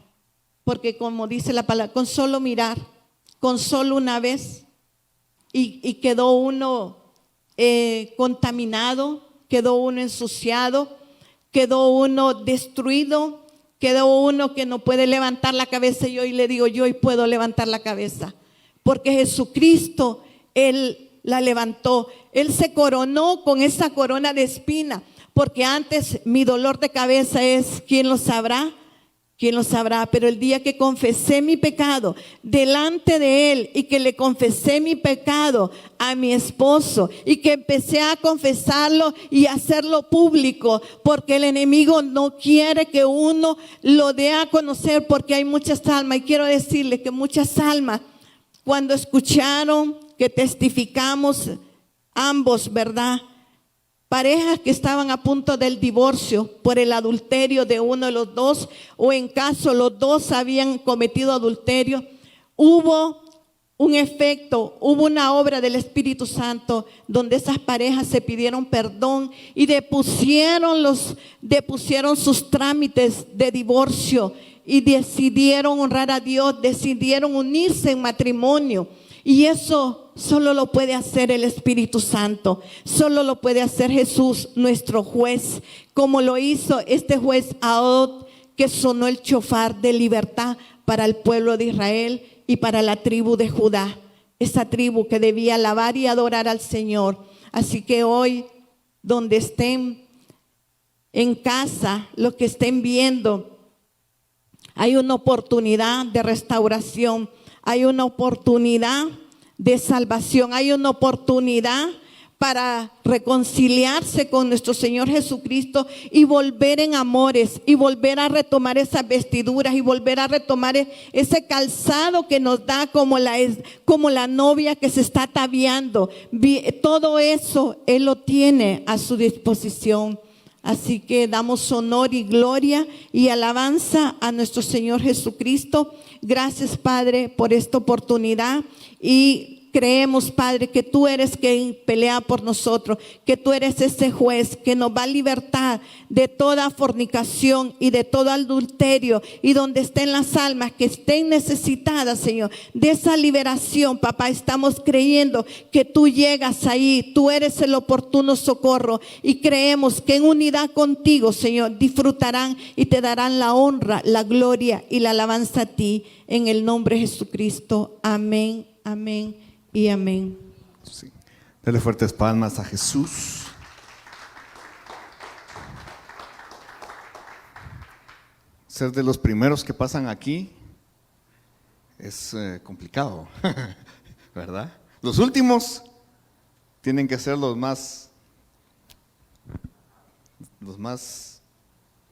Porque como dice la palabra, con solo mirar, con solo una vez, y quedó uno contaminado, quedó uno ensuciado, quedó uno destruido, quedó uno que no puede levantar la cabeza. Y hoy le digo, yo hoy puedo levantar la cabeza, porque Jesucristo, Él la levantó. Él se coronó con esa corona de espina, porque antes mi dolor de cabeza es, ¿quién lo sabrá? ¿Quién lo sabrá? Pero el día que confesé mi pecado delante de Él y que le confesé mi pecado a mi esposo y que empecé a confesarlo y hacerlo público, porque el enemigo no quiere que uno lo dé a conocer, porque hay muchas almas. Y quiero decirle que muchas almas, cuando escucharon que testificamos ambos, ¿verdad? Parejas que estaban a punto del divorcio por el adulterio de uno de los dos, o en caso los dos habían cometido adulterio, hubo un efecto, hubo una obra del Espíritu Santo donde esas parejas se pidieron perdón y depusieron sus trámites de divorcio y decidieron honrar a Dios, decidieron unirse en matrimonio. Y eso solo lo puede hacer el Espíritu Santo, solo lo puede hacer Jesús, nuestro juez, como lo hizo este juez Ahod, que sonó el chofar de libertad para el pueblo de Israel y para la tribu de Judá, esa tribu que debía alabar y adorar al Señor. Así que hoy, donde estén en casa, los que estén viendo, hay una oportunidad de restauración. Hay una oportunidad de salvación, hay una oportunidad para reconciliarse con nuestro Señor Jesucristo y volver en amores y volver a retomar esas vestiduras y volver a retomar ese calzado que nos da como la novia que se está ataviando. Todo eso Él lo tiene a su disposición. Así que damos honor y gloria y alabanza a nuestro Señor Jesucristo. Gracias, Padre, por esta oportunidad, y creemos, Padre, que tú eres quien pelea por nosotros, que tú eres ese juez que nos va a libertar de toda fornicación y de todo adulterio, y donde estén las almas que estén necesitadas, Señor, de esa liberación, papá, estamos creyendo que tú llegas ahí, tú eres el oportuno socorro, y creemos que en unidad contigo, Señor, disfrutarán y te darán la honra, la gloria y la alabanza a ti, en el nombre de Jesucristo. Amén, amén y amén. Sí. Dele fuertes palmas a Jesús. Ser de los primeros que pasan aquí es complicado, ¿verdad? Los últimos tienen que ser los más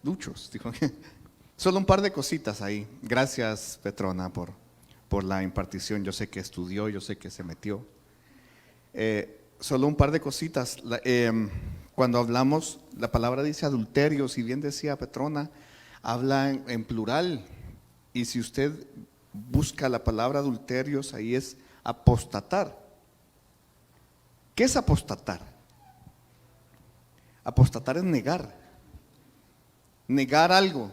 duchos. Solo un par de cositas ahí. Gracias, Petrona, por la impartición. Yo sé que estudió, yo sé que se metió. Solo un par de cositas. Cuando hablamos, la palabra dice adulterio, si bien decía Petrona, habla en plural. Y si usted busca la palabra adulterios, ahí es apostatar. ¿Qué es apostatar? Apostatar es negar. Negar algo.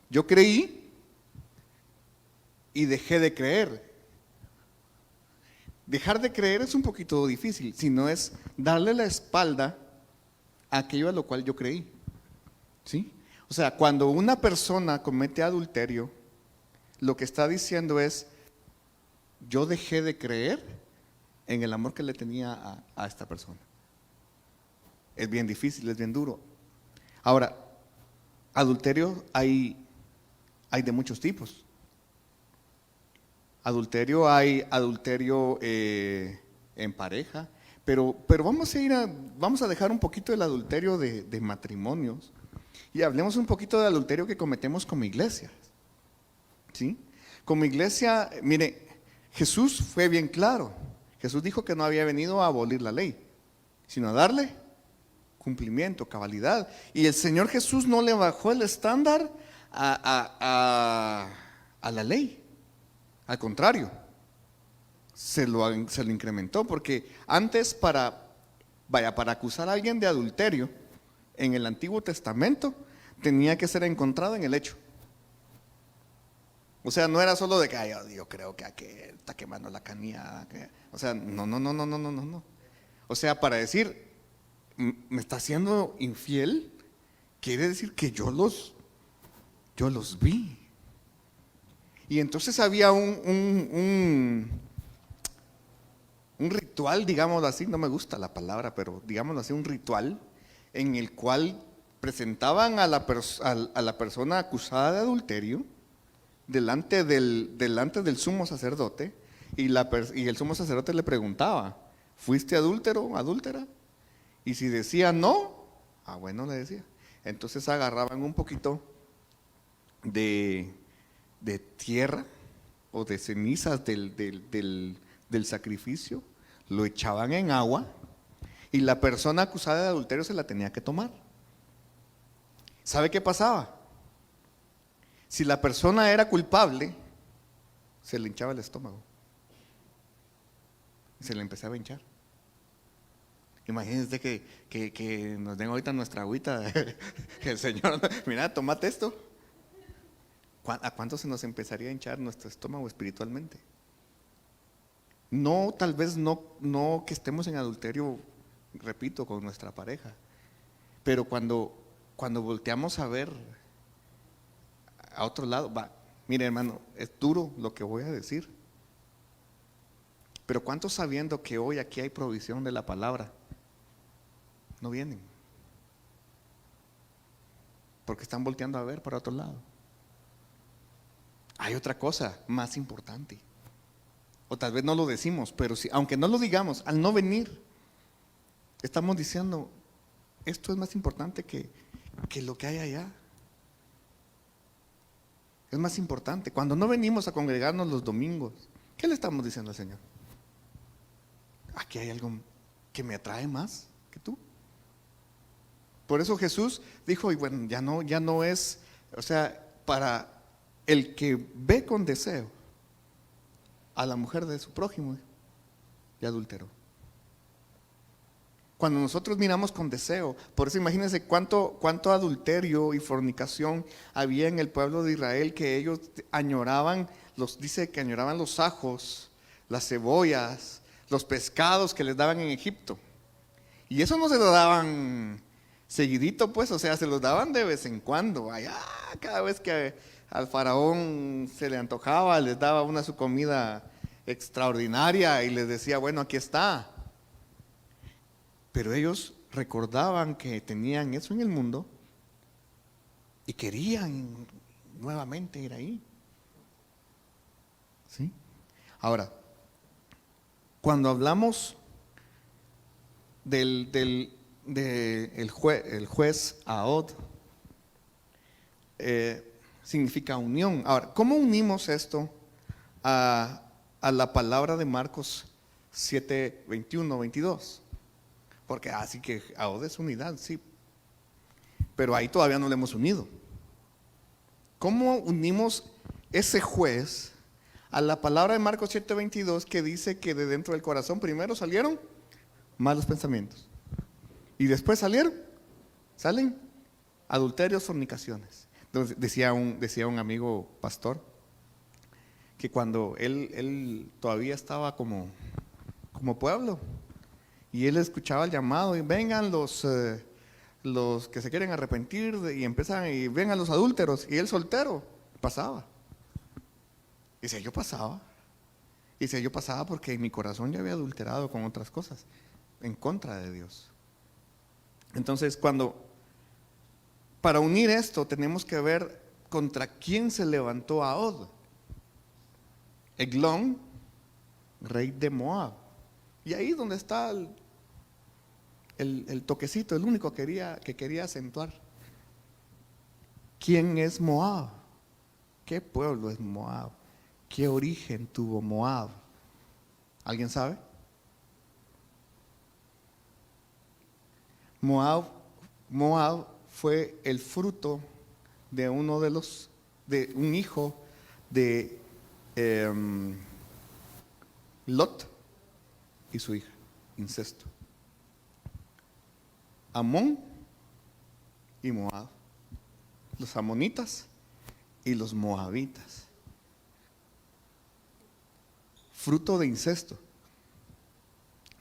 Yo creí y dejé de creer. Dejar de creer es un poquito difícil, sino es darle la espalda a aquello a lo cual yo creí. ¿Sí? O sea, cuando una persona comete adulterio, lo que está diciendo es, yo dejé de creer en el amor que le tenía a esta persona. Es bien difícil, es bien duro. Ahora, adulterio hay de muchos tipos. Adulterio, hay adulterio en pareja, pero vamos a dejar un poquito el adulterio de matrimonios y hablemos un poquito del adulterio que cometemos como iglesia. ¿Sí? Como iglesia, mire, Jesús fue bien claro. Jesús dijo que no había venido a abolir la ley, sino a darle cumplimiento, cabalidad. Y el Señor Jesús no le bajó el estándar a la ley. Al contrario, se lo incrementó, porque antes para acusar a alguien de adulterio en el Antiguo Testamento tenía que ser encontrado en el hecho. O sea, no era solo de que "Ay, yo creo que aquel está quemando la canilla". O sea, no. O sea, para decir me está siendo infiel, quiere decir que yo los vi. Y entonces había un ritual, digámoslo así, no me gusta la palabra, pero digámoslo así, un ritual en el cual presentaban a la persona acusada de adulterio delante del sumo sacerdote, y el sumo sacerdote le preguntaba: ¿fuiste adúltero, adúltera? Y si decía no, bueno, le decía. Entonces agarraban un poquito de tierra o de cenizas del sacrificio, lo echaban en agua, y la persona acusada de adulterio se la tenía que tomar. ¿Sabe qué pasaba? Si la persona era culpable, se le hinchaba el estómago y se le empezaba a hinchar. Imagínense que nos den ahorita nuestra agüita, el Señor, mira, tomate esto. ¿A cuánto se nos empezaría a hinchar nuestro estómago espiritualmente? No, tal vez no que estemos en adulterio, repito, con nuestra pareja, pero cuando volteamos a ver a otro lado, mire, hermano, es duro lo que voy a decir, pero ¿cuántos, sabiendo que hoy aquí hay provisión de la palabra, no vienen? Porque están volteando a ver para otro lado. Hay otra cosa más importante, o tal vez no lo decimos, pero aunque no lo digamos, al no venir, estamos diciendo: esto es más importante que lo que hay allá. Es más importante. Cuando no venimos a congregarnos los domingos, ¿qué le estamos diciendo al Señor? Aquí hay algo que me atrae más que tú. Por eso Jesús dijo, y bueno, ya no es, o sea, para el que ve con deseo a la mujer de su prójimo, ya adulteró. Cuando nosotros miramos con deseo, por eso imagínense cuánto adulterio y fornicación había en el pueblo de Israel, que ellos añoraban, dice que añoraban los ajos, las cebollas, los pescados que les daban en Egipto. Y eso no se lo daban seguidito, pues, o sea, se los daban de vez en cuando. Allá, cada vez que al faraón se le antojaba, les daba su comida extraordinaria y les decía: bueno, aquí está. Pero ellos recordaban que tenían eso en el mundo y querían nuevamente ir ahí. ¿Sí? Ahora, cuando hablamos el juez Ahod, significa unión. Ahora, ¿cómo unimos esto a la palabra de Marcos 7, 21, 22? Porque así que Ahod es unidad, sí, pero ahí todavía no lo hemos unido. ¿Cómo unimos ese juez a la palabra de Marcos 7:22, que dice que de dentro del corazón primero salieron malos pensamientos y después salen adulterios, fornicaciones? Entonces decía un amigo pastor que cuando él todavía estaba como pueblo, y él escuchaba el llamado, y vengan los que se quieren arrepentir, y vengan los adúlteros, y él soltero pasaba. Dice, yo pasaba porque en mi corazón ya había adulterado con otras cosas, en contra de Dios. Entonces, para unir esto, tenemos que ver contra quién se levantó Ahod. Eglón, rey de Moab. Y ahí donde está el toquecito, el único que quería acentuar. ¿Quién es Moab? ¿Qué pueblo es Moab? ¿Qué origen tuvo Moab? ¿Alguien sabe? Moab Moab fue el fruto de de un hijo de Lot y su hija, incesto. Amón y Moab, los amonitas y los moabitas. Fruto de incesto,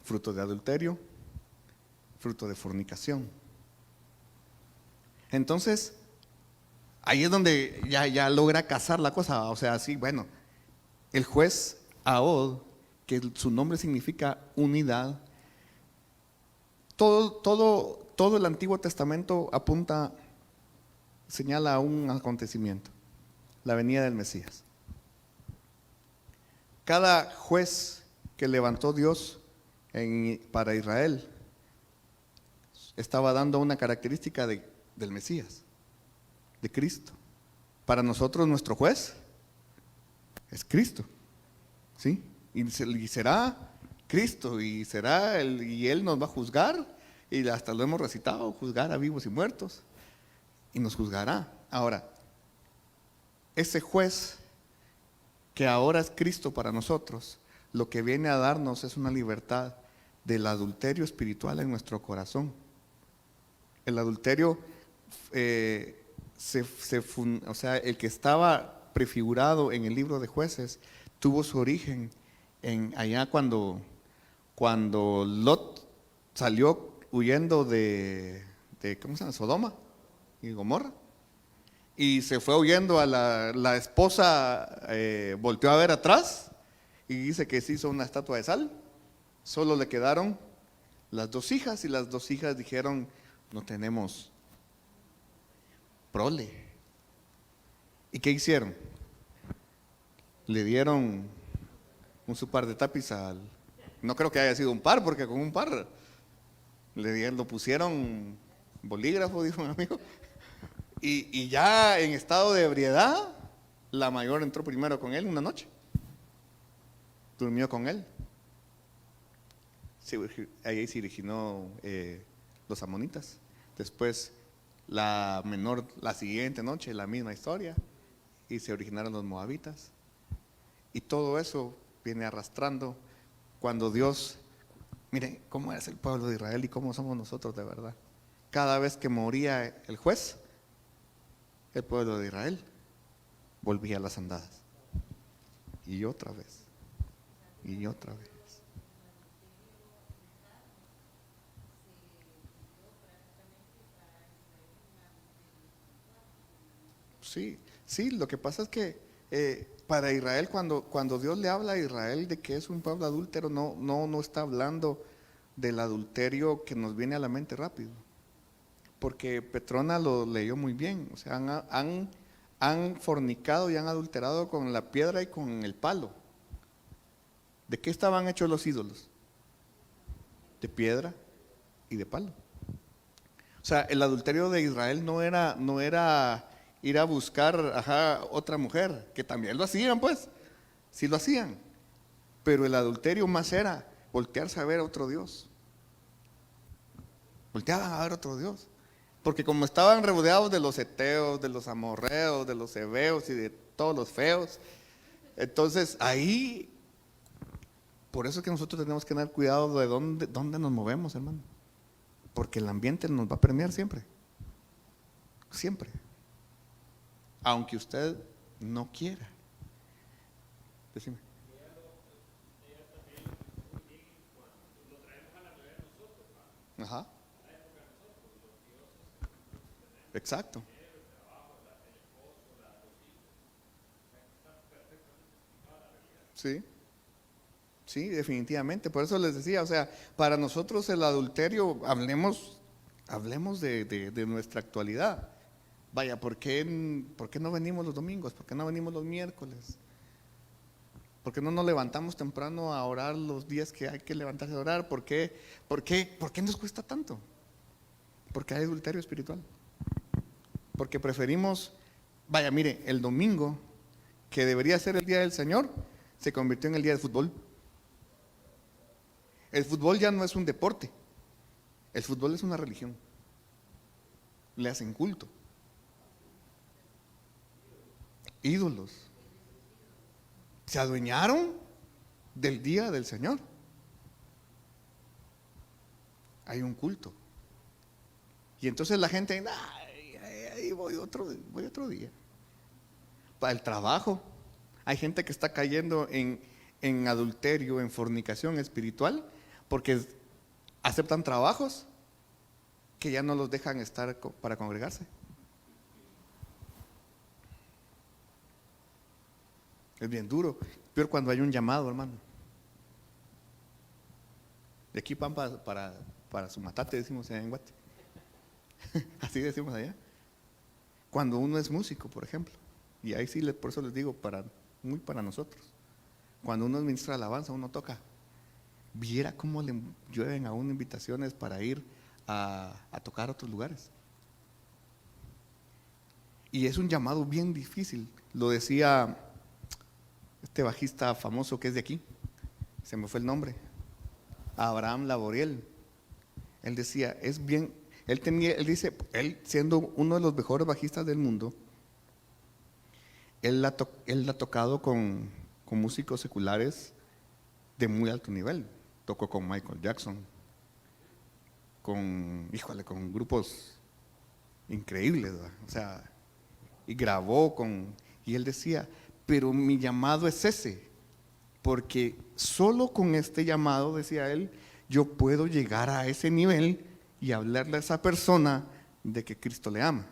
fruto de adulterio, fruto de fornicación. Entonces, ahí es donde ya logra casar la cosa. O sea, sí, bueno, el juez Ahod, que su nombre significa unidad, todo el Antiguo Testamento señala a un acontecimiento, la venida del Mesías. Cada juez que levantó Dios para Israel estaba dando una característica del Mesías, de Cristo. Para nosotros nuestro juez es Cristo, ¿sí? Y será Cristo, y Él nos va a juzgar, y hasta lo hemos recitado, juzgar a vivos y muertos, y nos juzgará. Ahora, ese juez que ahora es Cristo para nosotros, lo que viene a darnos es una libertad del adulterio espiritual en nuestro corazón. El adulterio, o sea, el que estaba prefigurado en el libro de Jueces, tuvo su origen allá cuando Lot salió huyendo de ¿cómo se llama? Sodoma y Gomorra. Y se fue huyendo a la esposa, volteó a ver atrás y dice que se hizo una estatua de sal. Solo le quedaron las dos hijas, y las dos hijas dijeron: no tenemos prole. ¿Y qué hicieron? Le dieron su par de tapiz no creo que haya sido un par, porque con un par lo pusieron bolígrafo, dijo un amigo. Y ya en estado de ebriedad, la mayor entró primero con él una noche. Durmió con él. Ahí se originó los amonitas. Después la menor, la siguiente noche, la misma historia, y se originaron los moabitas. Y todo eso viene arrastrando cuando Dios, miren cómo es el pueblo de Israel y cómo somos nosotros de verdad. Cada vez que moría el juez, el pueblo de Israel volvía a las andadas. Y otra vez, y otra vez. Sí, lo que pasa es que para Israel, cuando Dios le habla a Israel de que es un pueblo adúltero, no está hablando del adulterio que nos viene a la mente rápido. Porque Petrona lo leyó muy bien. O sea, han fornicado y han adulterado con la piedra y con el palo. ¿De qué estaban hechos los ídolos? De piedra y de palo. O sea, el adulterio de Israel no era ir a buscar otra mujer, que también lo hacían, pues, sí lo hacían. Pero el adulterio más era voltearse a ver a otro Dios. Volteaban a ver a otro Dios. Porque como estaban rodeados de los heteos, de los amorreos, de los heveos y de todos los feos, entonces ahí, por eso es que nosotros tenemos que tener cuidado de dónde nos movemos, hermano. Porque el ambiente nos va a premiar siempre. Siempre. Aunque usted no quiera. Decime. Ajá. Exacto. Sí, definitivamente. Por eso les decía, o sea, para nosotros el adulterio, hablemos de nuestra actualidad. Vaya, ¿por qué no venimos los domingos? ¿Por qué no venimos los miércoles? ¿Por qué no nos levantamos temprano a orar los días que hay que levantarse a orar? ¿Por qué nos cuesta tanto? Porque hay adulterio espiritual. Porque preferimos, vaya, mire, el domingo, que debería ser el día del Señor, se convirtió en el día del fútbol. El fútbol ya no es un deporte, el fútbol es una religión. le hacen culto. Ídolos. Se adueñaron del día del Señor. Hay un culto. Y entonces la gente, ay, voy otro día. Para el trabajo. Hay gente que está cayendo en adulterio, en fornicación espiritual, porque aceptan trabajos que ya no los dejan estar para congregarse. Es bien duro. Peor cuando hay un llamado, hermano. De aquí pan para su matate, decimos allá en Guate. Así decimos allá. Cuando uno es músico, por ejemplo. Y ahí sí, por eso les digo, muy para nosotros. Cuando uno es ministro de alabanza, uno toca. Viera cómo le llueven a uno invitaciones para ir a tocar a otros lugares. Y es un llamado bien difícil. Lo decía este bajista famoso que es de aquí, se me fue el nombre, Abraham Laboriel. Él decía, él dice, él siendo uno de los mejores bajistas del mundo, él ha tocado con músicos seculares de muy alto nivel. Tocó con Michael Jackson, con grupos increíbles, ¿verdad? O sea, y grabó y él decía, pero mi llamado es ese, porque solo con este llamado, decía él, yo puedo llegar a ese nivel y hablarle a esa persona de que Cristo le ama.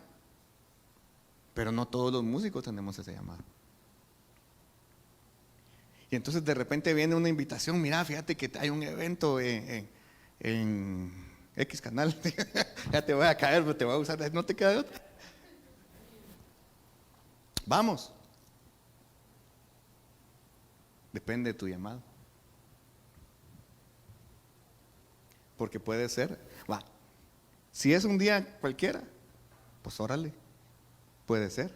Pero no todos los músicos tenemos ese llamado. Y entonces de repente viene una invitación, mira, fíjate que hay un evento en X canal, ya te voy a caer, te voy a usar, no te queda de otra. Vamos. Depende de tu llamado. Porque puede ser, si es un día cualquiera, pues órale, puede ser.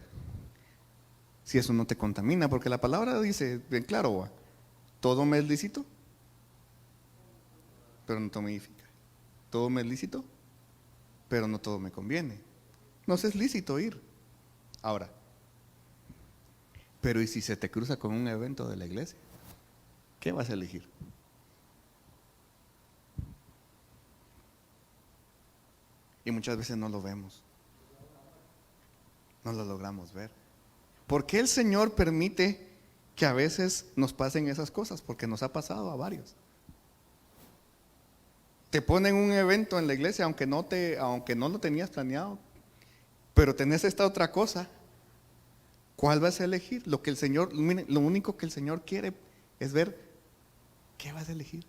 Si eso no te contamina, porque la palabra dice bien claro, todo me es lícito, pero no todo me edifica. Todo me es lícito, pero no todo me conviene. No es lícito ir. Ahora, pero ¿y si se te cruza con un evento de la iglesia? ¿Qué vas a elegir? Y muchas veces no lo vemos. No lo logramos ver. ¿Por qué el Señor permite que a veces nos pasen esas cosas? Porque nos ha pasado a varios. Te ponen un evento en la iglesia, aunque no lo tenías planeado, pero tenés esta otra cosa. ¿Cuál vas a elegir? Lo único que el Señor quiere es ver qué vas a elegir.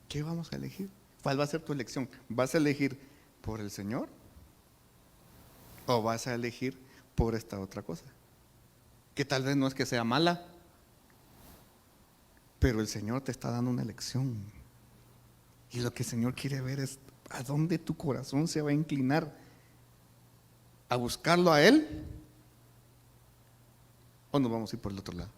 ¿Qué vamos a elegir? ¿Cuál va a ser tu elección? ¿Vas a elegir por el Señor? ¿O vas a elegir por esta otra cosa? Que tal vez no es que sea mala, pero el Señor te está dando una elección. Y lo que el Señor quiere ver es a dónde tu corazón se va a inclinar. ¿A buscarlo a Él? ¿O nos vamos a ir por el otro lado?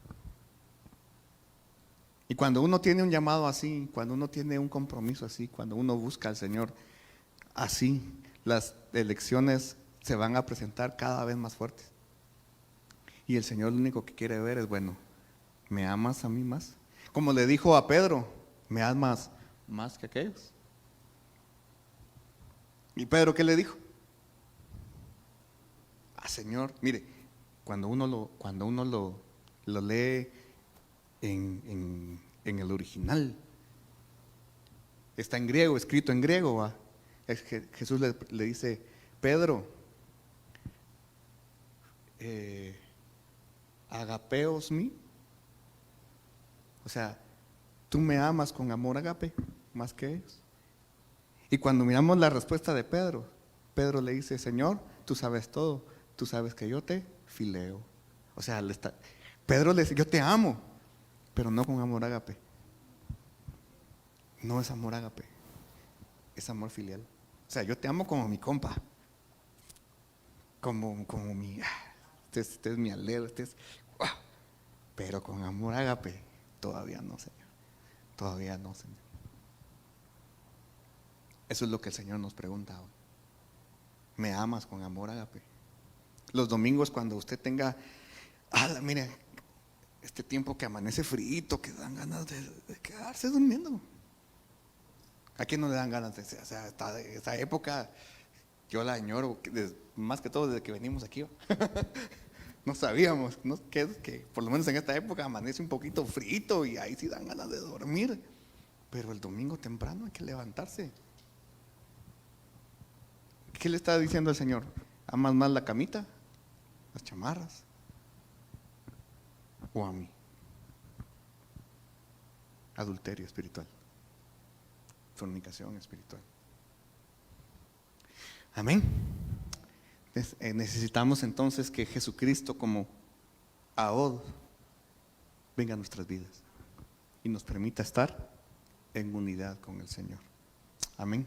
Y cuando uno tiene un llamado así, cuando uno tiene un compromiso así, cuando uno busca al Señor así, las elecciones se van a presentar cada vez más fuertes. Y el Señor lo único que quiere ver es, bueno, ¿me amas a mí más? Como le dijo a Pedro, ¿me amas más que aquellos? ¿Y Pedro qué le dijo? Señor, mire, cuando uno lo lee en el original, está en griego, escrito en griego, es que Jesús le dice, Pedro, agapeos mí, o sea, tú me amas con amor agape, más que ellos. Y cuando miramos la respuesta de Pedro, Pedro le dice, Señor, tú sabes todo, tú sabes que yo te fileo. O sea, Pedro le dice, yo te amo, pero no con amor ágape. No es amor ágape, es amor filial. O sea, yo te amo como mi compa, como mi, este es mi alero, pero con amor ágape, todavía no, Señor. Todavía no, Señor. Eso es lo que el Señor nos pregunta hoy. ¿Me amas con amor, ágape? Los domingos cuando usted tenga, mire, este tiempo que amanece frío, que dan ganas de quedarse durmiendo. ¿A quién no le dan ganas? O sea, esta época yo la añoro, más que todo desde que venimos aquí. No sabíamos, ¿no? que por lo menos en esta época amanece un poquito frío y ahí sí dan ganas de dormir. Pero el domingo temprano hay que levantarse. ¿Qué le está diciendo el Señor? ¿Amas más la camita, las chamarras o a mí? Adulterio espiritual, fornicación espiritual. Amén. Necesitamos entonces que Jesucristo como Ahod venga a nuestras vidas y nos permita estar en unidad con el Señor. Amén.